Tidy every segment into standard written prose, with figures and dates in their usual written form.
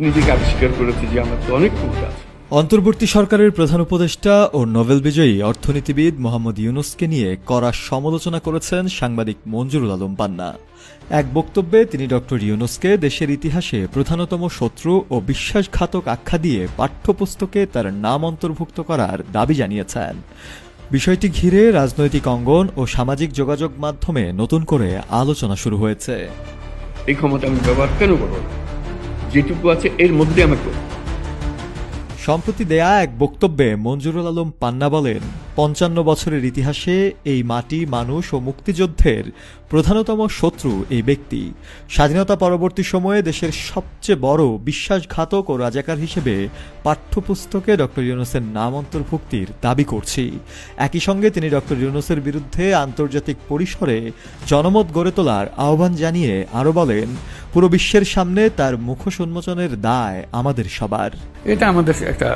নিজেকে আবিষ্কার করেছি যে আমার তো অনেক ক্ষমতা আছে। অন্তর্বর্তী সরকারের প্রধান উপদেষ্টা ও নোবেল বিজয়ী অর্থনীতিবিদ মোহাম্মদ ইউনূসকে নিয়ে কড়া সমালোচনা করেছেন সাংবাদিক মঞ্জুরুল আলম পান্না। এক বক্তব্যে তিনি ডক্টর ইউনূসকে দেশের ইতিহাসে প্রধানতম শত্রু ও বিশ্বাসঘাতক আখ্যা দিয়ে পাঠ্যপুস্তকে তার নাম অন্তর্ভুক্ত করার দাবি জানিয়েছেন। বিষয়টি ঘিরে রাজনৈতিক অঙ্গন ও সামাজিক যোগাযোগ মাধ্যমে নতুন করে আলোচনা শুরু হয়েছে। এই ক্ষমতা আমি ব্যবহার কেন করবো না? যেটুকু আছে এর মধ্যে আমাকে করবো। সম্প্রতি দেয়া এক বক্তব্যে মঞ্জুরুল আলম পান্না বলেন, ৫৫ বছরের ইতিহাসে এই মাটি, মানুষ ও মুক্তিযুদ্ধের প্রধানতম শত্রু এই ব্যক্তি। স্বাধীনতা পরবর্তী সময়ে দেশের সবচেয়ে বড় বিশ্বাসঘাতক ও রাজাকার হিসেবে পাঠ্যপুস্তকে ডক্টর ইউনূসের নাম অন্তর্ভুক্তির দাবি করছি। একই সঙ্গে তিনি ডক্টর ইউনূসের বিরুদ্ধে আন্তর্জাতিক পরিসরে জনমত গড়ে তোলার আহ্বান জানিয়ে আরও বলেন, পুরো বিশ্বের সামনে তার মুখোশ উন্মোচনের দায় আমাদের সবার। এটা আমাদের একটা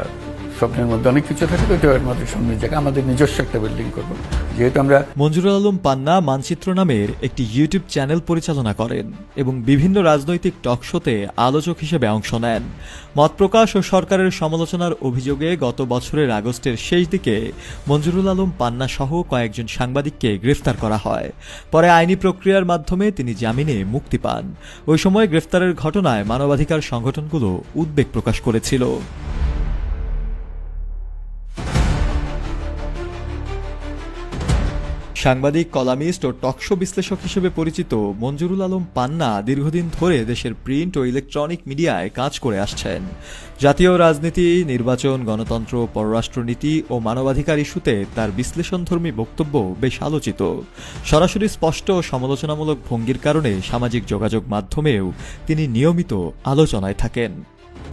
স্বপ্নের মধ্যে অনেক কিছু থাকে, তো এর মধ্যে সামনের জায়গায় আমাদের নিজস্ব একটা বিল্ডিং করব, যেহেতু আমরা। মঞ্জুরুল আলম পান্না মানচিত্র নামের একটি ইউটিউব চ্যানেল পরিচালনা করেন এবং বিভিন্ন রাজনৈতিক টক শোতে আলোচক হিসেবে অংশ নেন। মত প্রকাশ ও সরকারের সমালোচনার অভিযোগে গত বছরের আগস্টের শেষ দিকে মঞ্জুরুল আলম পান্না সহ কয়েকজন সাংবাদিককে গ্রেফতার করা হয়। পরে আইনি প্রক্রিয়ার মাধ্যমে তিনি জামিনে মুক্তি পান। ওই সময় গ্রেফতারের ঘটনায় মানবাধিকার সংগঠনগুলো উদ্বেগ প্রকাশ করেছিল। সাংবাদিক, কলামিস্ট ও টকশো বিশ্লেষক হিসেবে পরিচিত মঞ্জুরুল আলম পান্না দীর্ঘদিন ধরে দেশের প্রিন্ট ও ইলেকট্রনিক মিডিয়ায় কাজ করে আসছেন। জাতীয় রাজনীতি, নির্বাচন, গণতন্ত্র, পররাষ্ট্রনীতি ও মানবাধিকার ইস্যুতে তার বিশ্লেষণধর্মী বক্তব্য বেশ আলোচিত। সরাসরি স্পষ্ট ও সমালোচনামূলক ভঙ্গির কারণে সামাজিক যোগাযোগ মাধ্যমেও তিনি নিয়মিত আলোচনায় থাকেন।